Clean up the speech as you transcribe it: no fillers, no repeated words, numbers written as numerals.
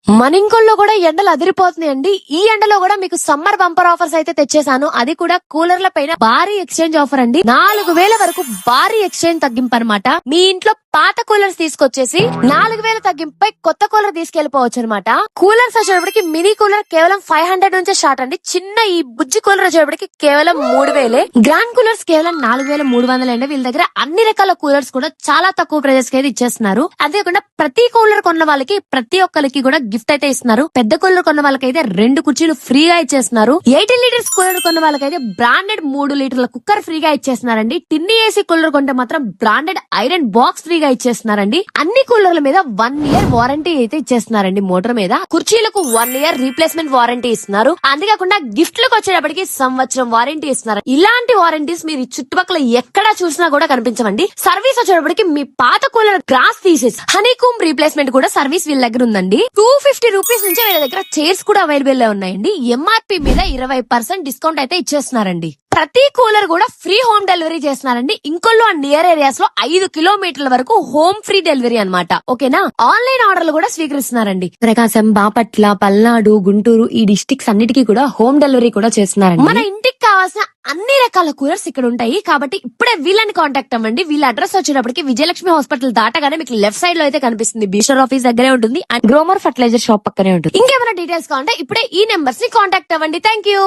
మనింకొల్లో కూడా ఎండలు అదిరిపోతున్నాయండి. ఈ ఎండలో కూడా మీకు సమ్మర్ బంపర్ ఆఫర్స్ అయితే తెచ్చేసాను. అది కూడా కూలర్ల పైన భారీ ఎక్స్చేంజ్ ఆఫర్ అండి. 4000 వరకు భారీ ఎక్స్చేంజ్ తగ్గింపు అనమాట. మీ ఇంట్లో పాత కూలర్స్ తీసుకొచ్చేసి 4000 తగ్గింపుపై కొత్త కూలర్ తీసుకెళ్లిపోవచ్చు అనమాట. కూలర్స్ వచ్చేటప్పటికి మినీ కూలర్ కేవలం 500 నుంచే స్టార్ట్ అండి. చిన్న ఈ బుజ్జి కూలర్ వచ్చేటప్పటికి కేవలం 3000. గ్రాండ్ కూలర్స్ కేవలం 4300 అండి. వీళ్ళ దగ్గర అన్ని రకాల కూలర్స్ కూడా చాలా తక్కువ ప్రైజెస్ కి అయితే ఇచ్చేస్తున్నారు. అంతేకాకుండా ప్రతి కూలర్ కొన్న వాళ్ళకి ప్రతి ఒక్కరికి కూడా గిఫ్ట్ అయితే ఇస్తున్నారు. పెద్ద కూలర్ కొన్న వాళ్ళకైతే 2 కుర్చీలు ఫ్రీగా ఇచ్చేస్తున్నారు. 18 లీటర్స్ కూలర్ కొన్న వాళ్ళకైతే బ్రాండెడ్ 3 లీటర్ల కుక్కర్ ఫ్రీగా ఇచ్చేస్తున్నారండి. టిన్ని ఏసీ కూలర్ కొంటే మాత్రం బ్రాండెడ్ ఐరన్ బాక్స్ ఫ్రీగా ఇచ్చేస్తున్నారండి. అన్ని కూలర్ల మీద 1 ఇయర్ వారంటీ అయితే ఇచ్చేస్తున్నారండి. మోటార్ మీద కుర్చీలకు 1 ఇయర్ రీప్లేస్మెంట్ వారంటీ ఇస్తున్నారు. అంతేకాకుండా గిఫ్ట్లకు వచ్చేటప్పటికి సంవత్సరం వారంటీ ఇస్తున్నారు. ఇలాంటి వారంటీస్ మీరు చుట్టుపక్కల ఎక్కడా చూసినా కూడా కనిపించవండి. సర్వీస్ వచ్చేటప్పటికి మీ పాత కూలర్ గ్రాస్ తీసేసి హనీకూమ్ రీప్లేస్మెంట్ కూడా సర్వీస్ వీళ్ళ దగ్గర ఉందండి. 250 రూపీస్ నుంచి వీళ్ళ దగ్గర చైర్స్ కూడా అవైలబుల్ లో ఉన్నాయండి. ఎంఆర్పీ మీద 20% డిస్కౌంట్ అయితే ఇచ్చేస్తున్నారండి. ప్రతి కూలర్ కూడా ఫ్రీ హోమ్ డెలివరీ చేస్తున్నారండి. ఇంకొల్లో నియర్ ఏరియాస్ లో 5 కిలోమీటర్ల వరకు హోమ్ ఫ్రీ డెలివరీ అన్నమాట. ఓకేనా. ఆన్లైన్ ఆర్డర్లు కూడా స్వీకరిస్తున్నారండి. ప్రకాశం, బాపట్ల, పల్నాడు, గుంటూరు ఈ డిస్ట్రిక్ట్స్ అన్నిటికీ కూడా హోమ్ డెలివరీ కూడా చేస్తున్నారండి. మన ఇంటికి కావాల్సిన అన్ని రకాల కూలర్స్ ఇక్కడ ఉంటాయి. కాబట్టి ఇప్పుడే వీళ్ళని కాంటాక్ట్ అవ్వండి. వీళ్ళ అడ్రస్ వచ్చేటప్పటికి విజయలక్ష్మి హాస్పిటల్ దాటగానే మీకు లెఫ్ట్ సైడ్ లో అయితే కనిపిస్తుంది. బీషర్ ఆఫీస్ దగ్గరే ఉంటుంది అండ్ గ్రోమర్ ఫర్టిలైజర్ షాప్ పక్కనే ఉంటుంది. ఇంకేమైనా డీటెయిల్స్ కావాలంటే ఇప్పుడే ఈ నెంబర్స్ ని కాంటాక్ట్ అవ్వండి. Thank you.